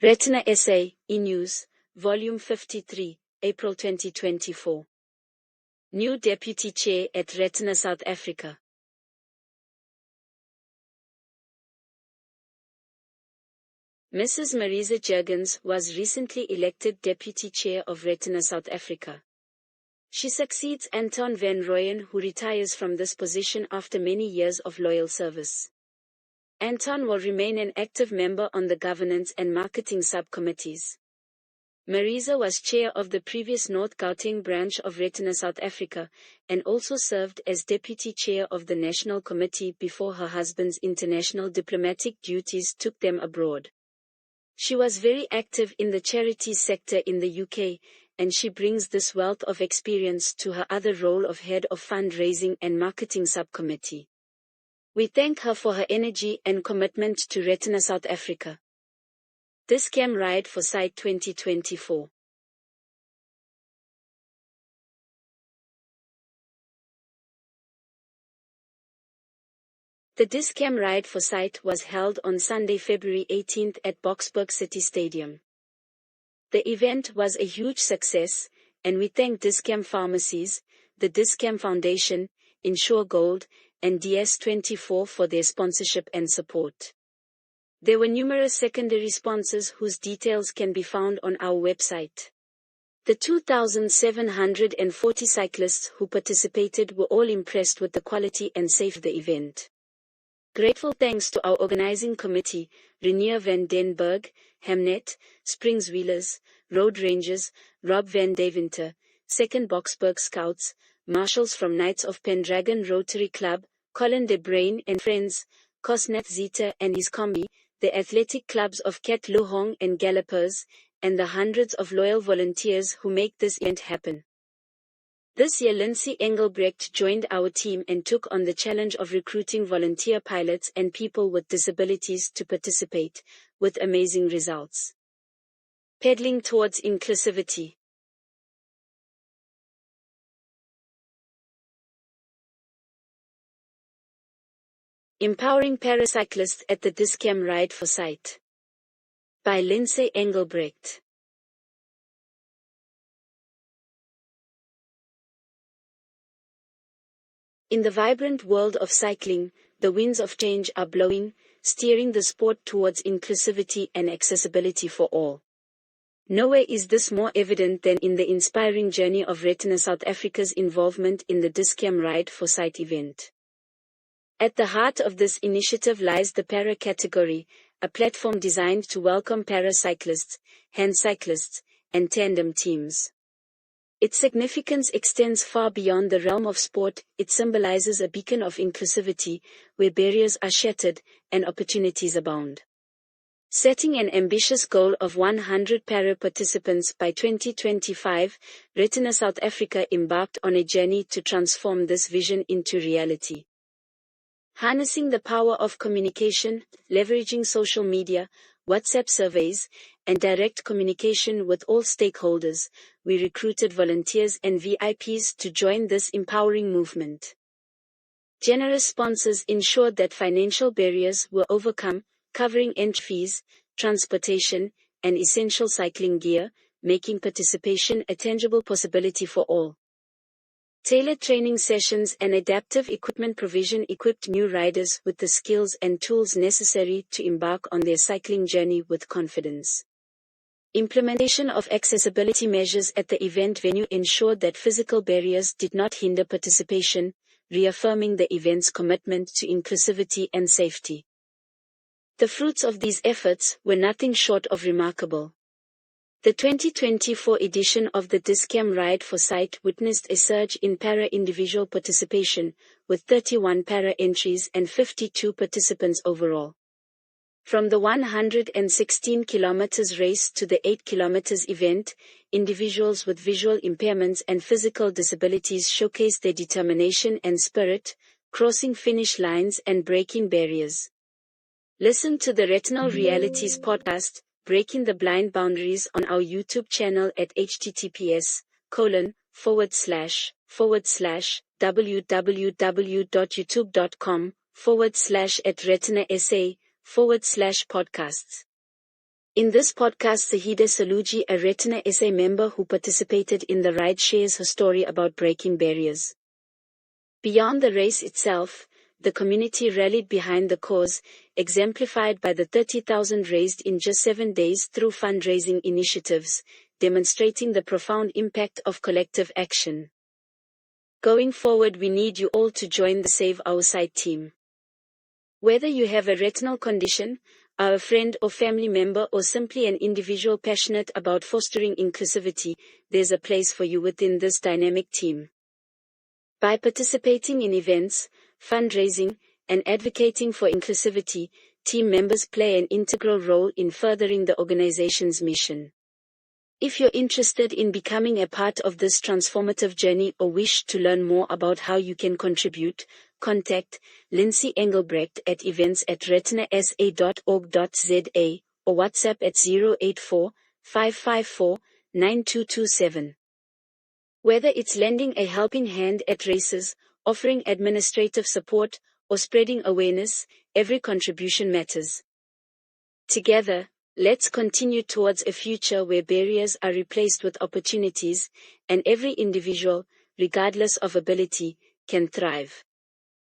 Retina SA, E-News, Volume 53, April 2024. New Deputy Chair at Retina South Africa. Mrs. Marisa Jurgens was recently elected Deputy Chair of Retina South Africa. She succeeds Anton van Rooyen, who retires from this position after many years of loyal service. Anton will remain an active member on the governance and marketing subcommittees. Marisa was chair of the previous North Gauteng branch of Retina South Africa, and also served as deputy chair of the National Committee before her husband's international diplomatic duties took them abroad. She was very active in the charities sector in the UK, and she brings this wealth of experience to her other role of head of fundraising and marketing subcommittee. We thank her for her energy and commitment to Retina South Africa. Dis-Cam Ride for Sight 2024. The Dis-Cam Ride for Sight was held on Sunday, February 18 at Boksburg City Stadium. The event was a huge success, and we thank Dis-Cam Pharmacies, the Dis-Cam Foundation, Insure Gold, and DS24 for their sponsorship and support. There were numerous secondary sponsors whose details can be found on our website. The 2,740 cyclists who participated were all impressed with the quality and safety of the event. Grateful thanks to our organizing committee, Renier van den Berg, Hamnet, Springs Wheelers, Road Rangers, Rob van Deventer, 2nd Boksburg Scouts, marshals from Knights of Pendragon Rotary Club, Colin de Bruyn and Friends, Cosnath Zita and his combi, the athletic clubs of Cat Lohong and Gallopers, and the hundreds of loyal volunteers who make this event happen. This year Lindsay Engelbrecht joined our team and took on the challenge of recruiting volunteer pilots and people with disabilities to participate, with amazing results. Pedaling towards inclusivity. Empowering Paracyclists at the Dis-Cam Ride for Sight. By Lindsay Engelbrecht. In the vibrant world of cycling, the winds of change are blowing, steering the sport towards inclusivity and accessibility for all. Nowhere is this more evident than in the inspiring journey of Retina South Africa's involvement in the Dis-Cam Ride for Sight event. At the heart of this initiative lies the Para category, a platform designed to welcome paracyclists, hand cyclists, and tandem teams. Its significance extends far beyond the realm of sport. It symbolizes a beacon of inclusivity, where barriers are shattered and opportunities abound. Setting an ambitious goal of 100 para participants by 2025, Retina South Africa embarked on a journey to transform this vision into reality. Harnessing the power of communication, leveraging social media, WhatsApp surveys, and direct communication with all stakeholders, we recruited volunteers and VIPs to join this empowering movement. Generous sponsors ensured that financial barriers were overcome, covering entry fees, transportation, and essential cycling gear, making participation a tangible possibility for all. Tailored training sessions and adaptive equipment provision equipped new riders with the skills and tools necessary to embark on their cycling journey with confidence. Implementation of accessibility measures at the event venue ensured that physical barriers did not hinder participation, reaffirming the event's commitment to inclusivity and safety. The fruits of these efforts were nothing short of remarkable. The 2024 edition of the Dis-Cam Ride for Sight witnessed a surge in para-individual participation, with 31 para-entries and 52 participants overall. From the 116 km race to the 8 km event, individuals with visual impairments and physical disabilities showcased their determination and spirit, crossing finish lines and breaking barriers. Listen to the Retinal Realities podcast, Breaking the Blind Boundaries, on our YouTube channel at https://www.youtube.com/@Retina SA/podcasts. In this podcast, Zahida Saluji, a Retina SA member who participated in the ride, shares her story about breaking barriers. Beyond the race itself, the community rallied behind the cause, exemplified by the 30,000 raised in just 7 days through fundraising initiatives, demonstrating the profound impact of collective action. Going forward, we need you all to join the Save Our Sight team. Whether you have a retinal condition, are a friend or family member, or simply an individual passionate about fostering inclusivity, there's a place for you within this dynamic team. By participating in events, fundraising, and advocating for inclusivity, team members play an integral role in furthering the organization's mission. If you're interested in becoming a part of this transformative journey or wish to learn more about how you can contribute, contact Lindsay Engelbrecht at events@retinasa.org.za or WhatsApp at 084 554 9227. Whether it's lending a helping hand at races, offering administrative support, or spreading awareness, every contribution matters. Together, let's continue towards a future where barriers are replaced with opportunities, and every individual, regardless of ability, can thrive.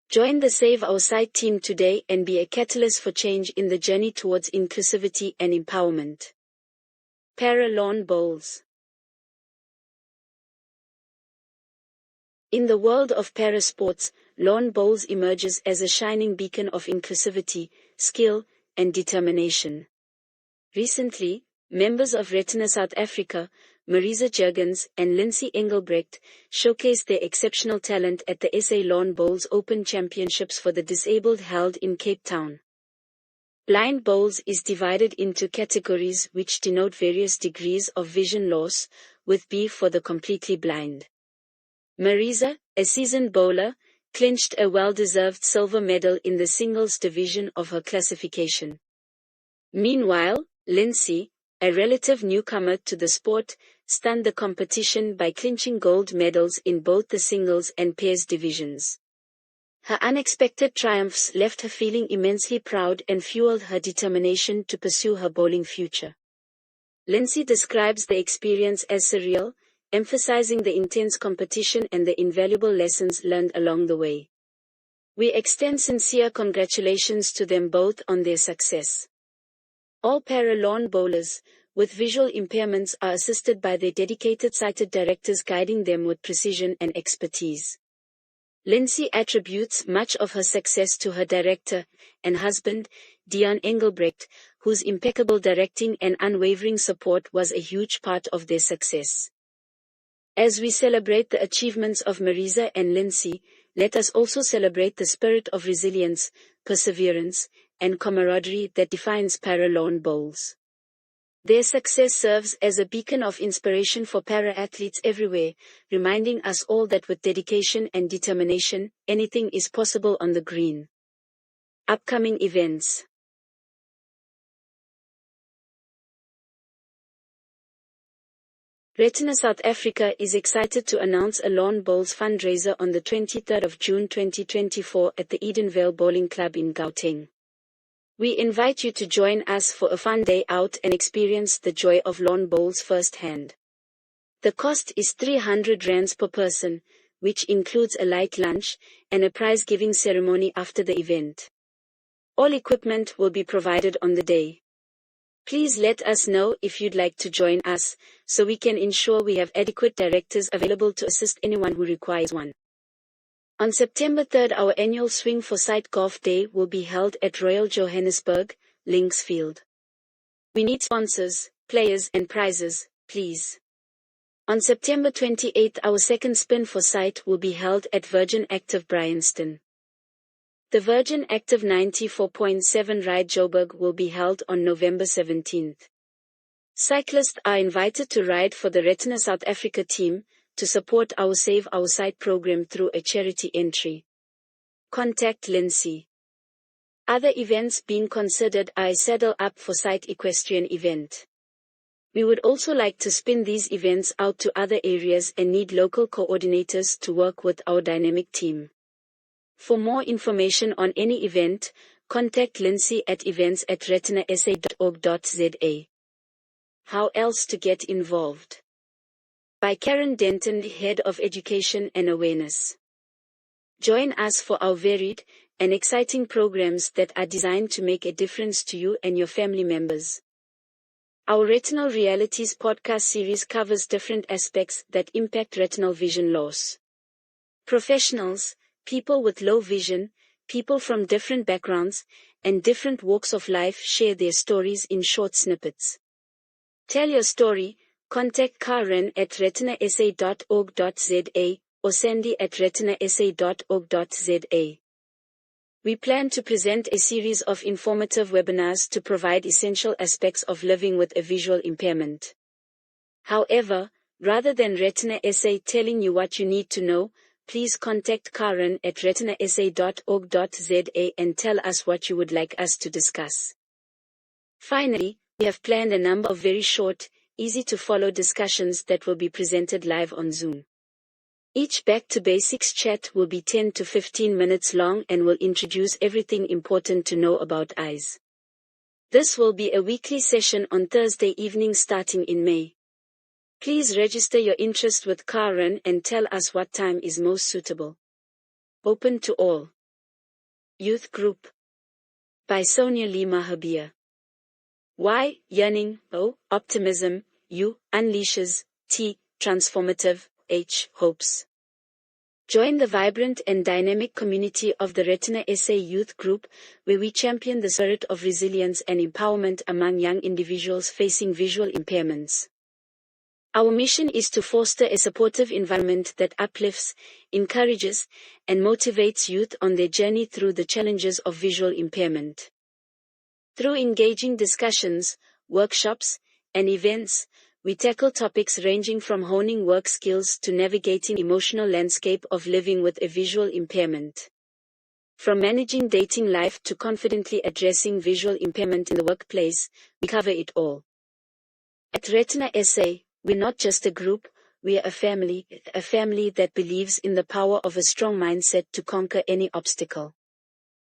Join the Save Our Sight team today and be a catalyst for change in the journey towards inclusivity and empowerment. Para-lawn bowls. In the world of para-sports, lawn bowls emerges as a shining beacon of inclusivity, skill, and determination. Recently, members of Retina South Africa, Marisa Jurgens and Lindsay Engelbrecht, showcased their exceptional talent at the SA Lawn Bowls Open Championships for the Disabled held in Cape Town. Blind bowls is divided into categories which denote various degrees of vision loss, with B for the completely blind. Marisa, a seasoned bowler, clinched a well-deserved silver medal in the singles division of her classification. Meanwhile, Lindsay, a relative newcomer to the sport, stunned the competition by clinching gold medals in both the singles and pairs divisions. Her unexpected triumphs left her feeling immensely proud and fueled her determination to pursue her bowling future. Lindsay describes the experience as surreal, emphasizing the intense competition and the invaluable lessons learned along the way. We extend sincere congratulations to them both on their success. All para-lawn bowlers with visual impairments are assisted by their dedicated sighted directors, guiding them with precision and expertise. Lindsay attributes much of her success to her director and husband, Dion Engelbrecht, whose impeccable directing and unwavering support was a huge part of their success. As we celebrate the achievements of Marisa and Lindsay, let us also celebrate the spirit of resilience, perseverance, and camaraderie that defines para-lawn bowls. Their success serves as a beacon of inspiration for para-athletes everywhere, reminding us all that with dedication and determination, anything is possible on the green. Upcoming events. Retina South Africa is excited to announce a Lawn Bowls fundraiser on the 23rd of June 2024 at the Edenvale Bowling Club in Gauteng. We invite you to join us for a fun day out and experience the joy of lawn bowls firsthand. The cost is 300 rands per person, which includes a light lunch and a prize-giving ceremony after the event. All equipment will be provided on the day. Please let us know if you'd like to join us, so we can ensure we have adequate directors available to assist anyone who requires one. On September 3rd, our annual Swing for Sight Golf Day will be held at Royal Johannesburg, Linksfield. We need sponsors, players and prizes, please. On September 28th, our second Spin for Sight will be held at Virgin Active Bryanston. The Virgin Active 94.7 Ride Joburg will be held on November 17th. Cyclists are invited to ride for the Retina South Africa team, to support our Save Our Sight program through a charity entry. Contact Lindsay. Other events being considered are a Saddle Up for Sight equestrian event. We would also like to spin these events out to other areas and need local coordinators to work with our dynamic team. For more information on any event, contact Lindsay at events@retinasa.org.za. How Else to Get Involved? By Karen Denton, Head of Education and Awareness. Join us for our varied and exciting programs that are designed to make a difference to you and your family members. Our Retinal Realities podcast series covers different aspects that impact retinal vision loss. Professionals, people with low vision, people from different backgrounds, and different walks of life share their stories in short snippets. Tell your story. Contact Karen at retinasa.org.za or Sandy at retinasa.org.za. We plan to present a series of informative webinars to provide essential aspects of living with a visual impairment. However, rather than Retina SA telling you what you need to know, please contact Karen at retinasa.org.za and tell us what you would like us to discuss. Finally, we have planned a number of very short, easy-to-follow discussions that will be presented live on Zoom. Each Back to Basics chat will be 10 to 15 minutes long and will introduce everything important to know about eyes. This will be a weekly session on Thursday evening starting in May. Please register your interest with Karen and tell us what time is most suitable. Open to all. Youth Group. By Sonia Lee Mahabir. Y, yearning, O, optimism, U, unleashes, T, transformative, H, hopes. Join the vibrant and dynamic community of the Retina SA Youth Group, where we champion the spirit of resilience and empowerment among young individuals facing visual impairments. Our mission is to foster a supportive environment that uplifts, encourages, and motivates youth on their journey through the challenges of visual impairment. Through engaging discussions, workshops, and events, we tackle topics ranging from honing work skills to navigating emotional landscape of living with a visual impairment. From managing dating life to confidently addressing visual impairment in the workplace, we cover it all. At Retina SA, we're not just a group, we're a family that believes in the power of a strong mindset to conquer any obstacle.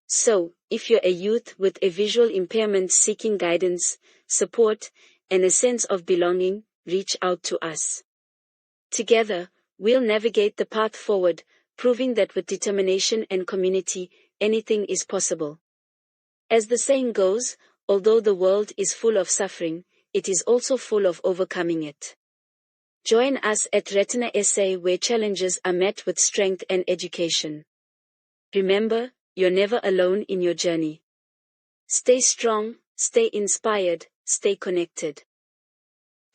So, if you're a youth with a visual impairment seeking guidance, support, and a sense of belonging, reach out to us. Together, we'll navigate the path forward, proving that with determination and community, anything is possible. As the saying goes, although the world is full of suffering, it is also full of overcoming it. Join us at Retina SA, where challenges are met with strength and education. Remember, you're never alone in your journey. Stay strong, stay inspired, stay connected.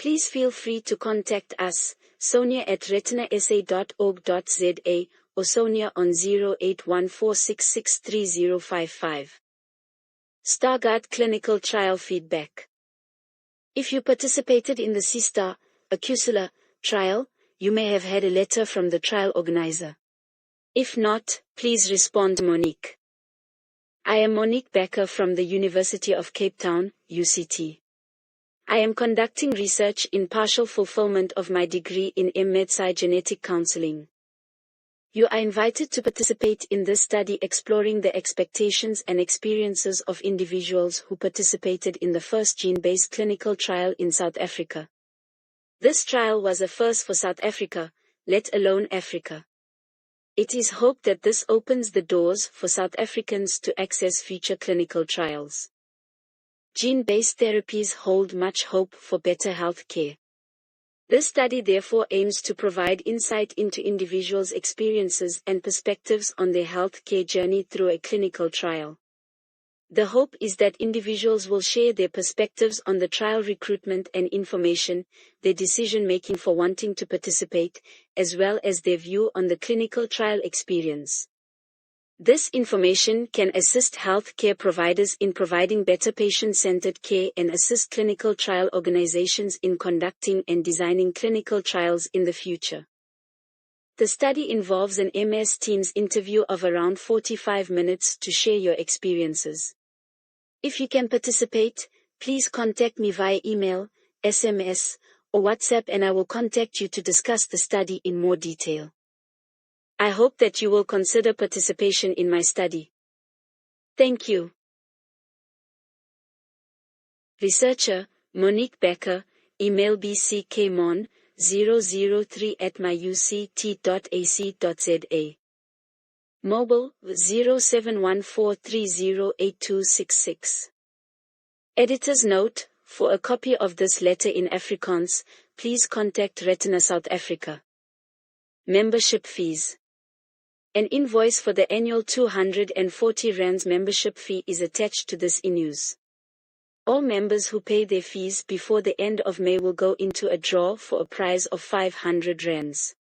Please feel free to contact us, Sonia at retinasa.org.za or Sonia on 0814663055. Stargardt Clinical Trial Feedback. If you participated in the C-STAR, Acusula, trial, you may have had a letter from the trial organizer. If not, please respond to Monique. I am Monique Becker from the University of Cape Town, UCT. I am conducting research in partial fulfillment of my degree in MMedSci Genetic Counseling. You are invited to participate in this study exploring the expectations and experiences of individuals who participated in the first gene-based clinical trial in South Africa. This trial was a first for South Africa, let alone Africa. It is hoped that this opens the doors for South Africans to access future clinical trials. Gene-based therapies hold much hope for better health care. This study therefore aims to provide insight into individuals' experiences and perspectives on their health care journey through a clinical trial. The hope is that individuals will share their perspectives on the trial recruitment and information, their decision-making for wanting to participate, as well as their view on the clinical trial experience. This information can assist healthcare providers in providing better patient-centered care and assist clinical trial organizations in conducting and designing clinical trials in the future. The study involves an MS Teams interview of around 45 minutes to share your experiences. If you can participate, please contact me via email, SMS, or WhatsApp and I will contact you to discuss the study in more detail. I hope that you will consider participation in my study. Thank you. Researcher, Monique Becker, Email bckmon003@myuct.ac.za. Mobile 0714308266. Editor's note: for a copy of this letter in Afrikaans, please contact Retina South Africa. Membership fees. An invoice for the annual R240 membership fee is attached to this e-news. All members who pay their fees before the end of May will go into a draw for a prize of R500.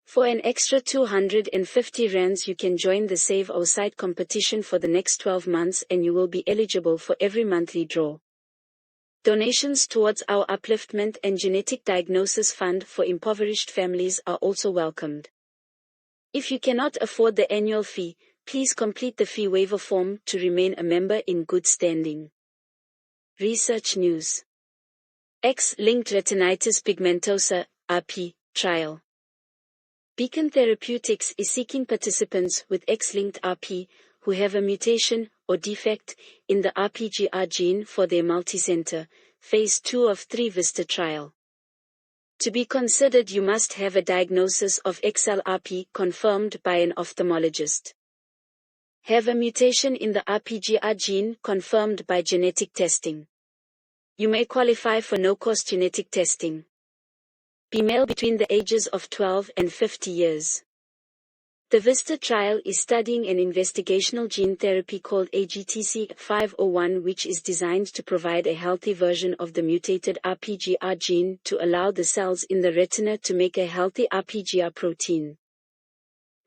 For an extra R250 you can join the Save Our Sight competition for the next 12 months and you will be eligible for every monthly draw. Donations towards our upliftment and genetic diagnosis fund for impoverished families are also welcomed. If you cannot afford the annual fee, please complete the fee waiver form to remain a member in good standing. Research news. X-linked retinitis pigmentosa, RP, trial. Beacon Therapeutics is seeking participants with X-linked RP who have a mutation or defect in the RPGR gene for their multicenter, phase 2 of 3 VISTA trial. To be considered, you must have a diagnosis of XLRP confirmed by an ophthalmologist. Have a mutation in the RPGR gene confirmed by genetic testing. You may qualify for no-cost genetic testing. Be male between the ages of 12 and 50 years. The VISTA trial is studying an investigational gene therapy called AGTC-501, which is designed to provide a healthy version of the mutated RPGR gene to allow the cells in the retina to make a healthy RPGR protein.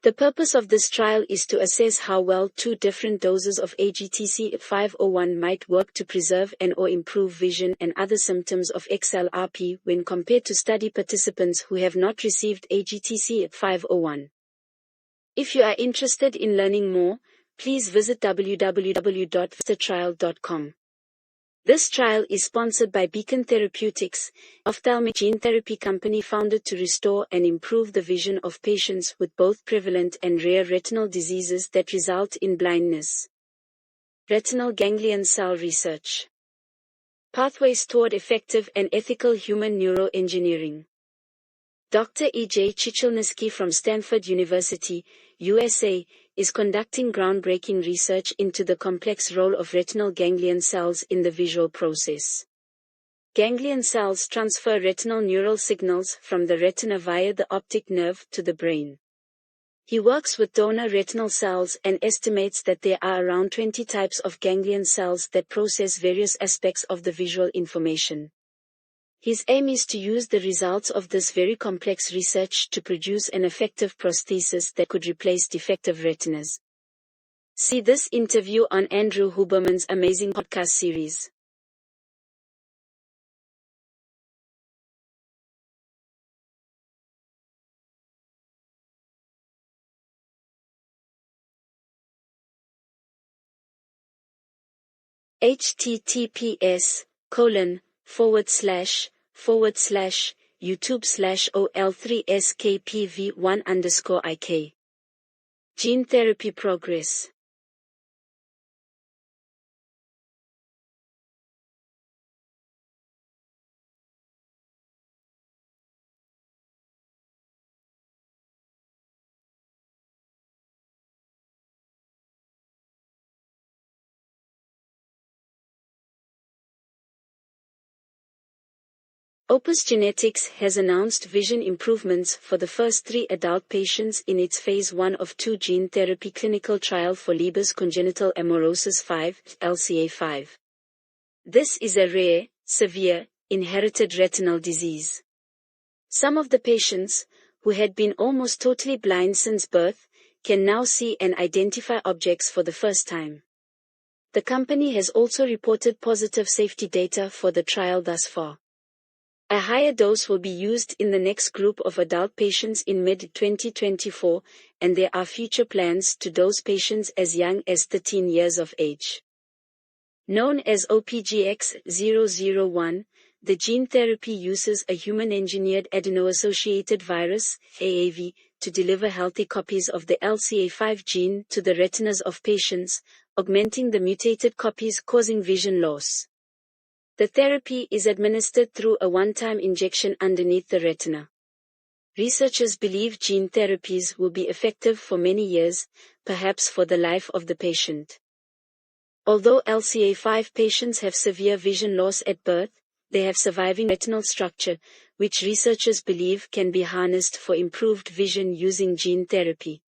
The purpose of this trial is to assess how well 2 different doses of AGTC-501 might work to preserve and/or improve vision and other symptoms of XLRP when compared to study participants who have not received AGTC-501. If you are interested in learning more, please visit www.vistatrial.com. This trial is sponsored by Beacon Therapeutics, an ophthalmic gene therapy company founded to restore and improve the vision of patients with both prevalent and rare retinal diseases that result in blindness. Retinal ganglion cell research. Pathways toward effective and ethical human neuroengineering. Dr. E.J. Chichelnitsky from Stanford University, USA, is conducting groundbreaking research into the complex role of retinal ganglion cells in the visual process. Ganglion cells transfer retinal neural signals from the retina via the optic nerve to the brain. He works with donor retinal cells and estimates that there are around 20 types of ganglion cells that process various aspects of the visual information. His aim is to use the results of this very complex research to produce an effective prosthesis that could replace defective retinas. See this interview on Andrew Huberman's amazing podcast series. https://YouTube/ol3skpv1_ik. Gene therapy progress. Opus Genetics has announced vision improvements for the first 3 adult patients in its phase 1 of 2 gene therapy clinical trial for Leber's congenital amaurosis 5, LCA5. This is a rare, severe, inherited retinal disease. Some of the patients, who had been almost totally blind since birth, can now see and identify objects for the first time. The company has also reported positive safety data for the trial thus far. A higher dose will be used in the next group of adult patients in mid-2024, and there are future plans to dose patients as young as 13 years of age. Known as OPGX-001, the gene therapy uses a human-engineered adeno-associated virus, AAV, to deliver healthy copies of the LCA5 gene to the retinas of patients, augmenting the mutated copies causing vision loss. The therapy is administered through a one-time injection underneath the retina. Researchers believe gene therapies will be effective for many years, perhaps for the life of the patient. Although LCA5 patients have severe vision loss at birth, they have surviving retinal structure, which researchers believe can be harnessed for improved vision using gene therapy.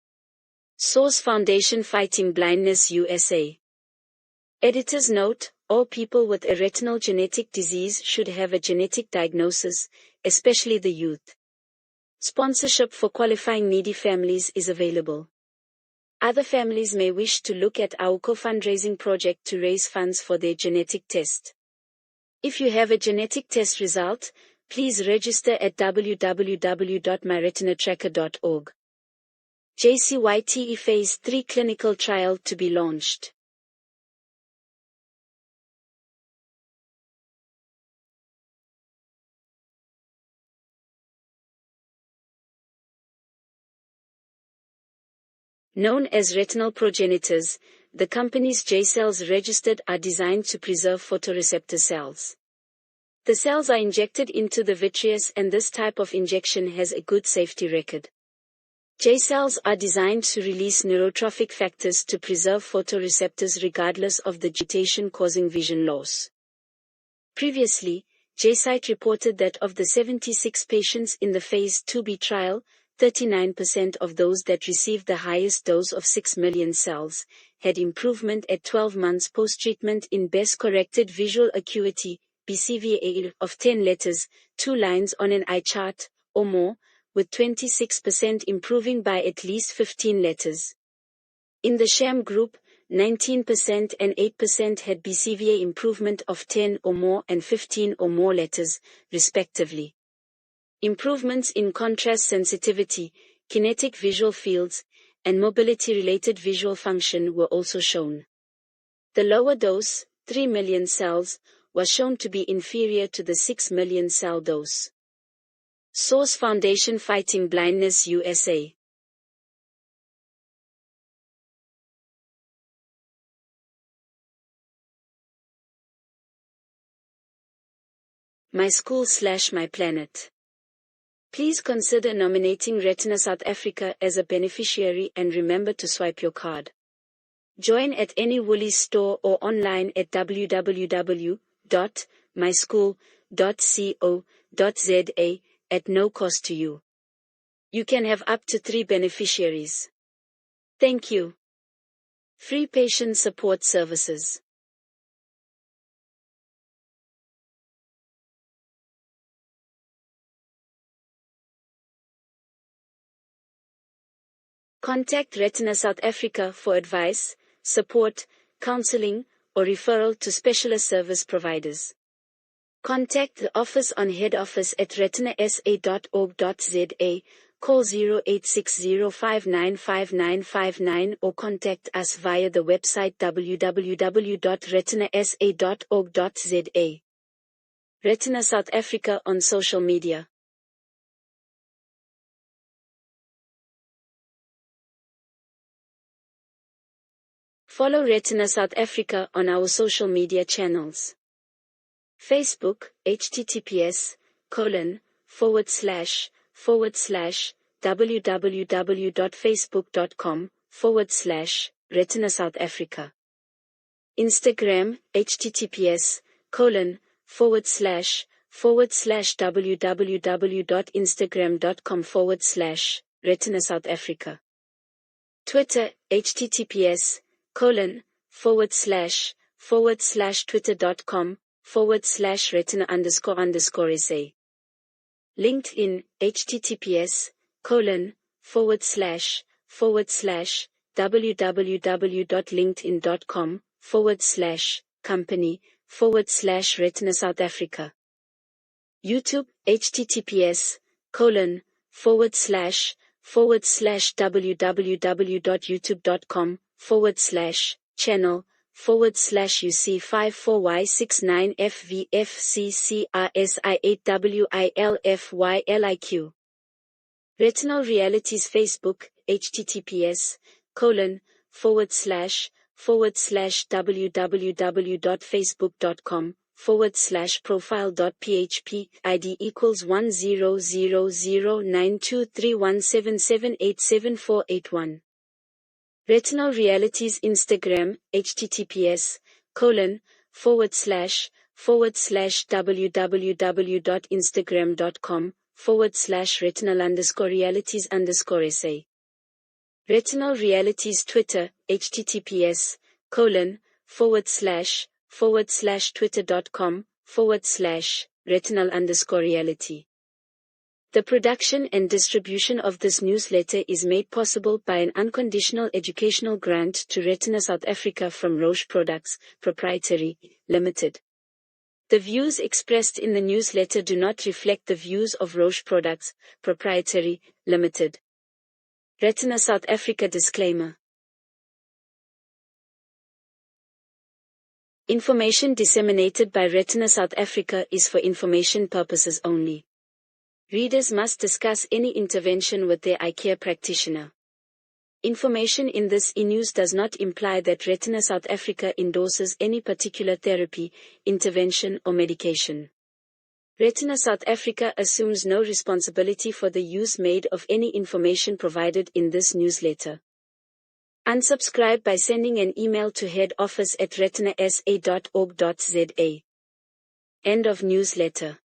Source: Foundation Fighting Blindness USA. Editor's note: all people with a retinal genetic disease should have a genetic diagnosis, especially the youth. Sponsorship for qualifying needy families is available. Other families may wish to look at our co-fundraising project to raise funds for their genetic test. If you have a genetic test result, please register at www.myretinatracker.org. JCYTE Phase 3 clinical trial to be launched. Known as retinal progenitors, the company's J cells registered are designed to preserve photoreceptor cells. The cells are injected into the vitreous, and this type of injection has a good safety record. J cells are designed to release neurotrophic factors to preserve photoreceptors regardless of the mutation causing vision loss. Previously, JCite reported that of the 76 patients in the Phase 2b trial, 39% of those that received the highest dose of 6 million cells had improvement at 12 months post-treatment in best-corrected visual acuity, BCVA, of 10 letters, 2 lines on an eye chart, or more, with 26% improving by at least 15 letters. In the sham group, 19% and 8% had BCVA improvement of 10 or more and 15 or more letters, respectively. Improvements in contrast sensitivity, kinetic visual fields, and mobility-related visual function were also shown. The lower dose, 3 million cells, was shown to be inferior to the 6 million cell dose. Source: Foundation Fighting Blindness USA. My School/My Planet. Please consider nominating Retina South Africa as a beneficiary and remember to swipe your card. Join at any Woolies store or online at www.myschool.co.za at no cost to you. You can have up to 3 beneficiaries. Thank you. Free patient support services. Contact Retina South Africa for advice, support, counseling, or referral to specialist service providers. Contact the office on head office at retinasa.org.za, call 0860595959 or contact us via the website www.retinasa.org.za. Retina South Africa on social media. Follow Retina South Africa on our social media channels. Facebook, https://www.facebook.com/Retina South Africa. Instagram, https://www.instagram.com/Retina South Africa. Twitter, https://twitter.com/retina__SA. LinkedIn, https://www.linkedin.com/company/Retina South Africa. YouTube, https://www.youtube.com/channel/UC54169FVFCCRSI8WILFYLIQ. Retinal Realities Facebook, https://www.facebook.com/. retina.sa/profile.php, ID equals 100092317787487481. Retinal Realities Instagram, https://www.instagram.com/retinal_realities_sa. Retinal Realities Twitter, https://twitter.com/retinal_reality. The production and distribution of this newsletter is made possible by an unconditional educational grant to Retina South Africa from Roche Products, Proprietary, Limited. The views expressed in the newsletter do not reflect the views of Roche Products, Proprietary, Limited. Retina South Africa Disclaimer. Information disseminated by Retina South Africa is for information purposes only. Readers must discuss any intervention with their eye care practitioner. Information in this e-news does not imply that Retina South Africa endorses any particular therapy, intervention or medication. Retina South Africa assumes no responsibility for the use made of any information provided in this newsletter. Unsubscribe by sending an email to head office@retinasa.org.za. End of newsletter.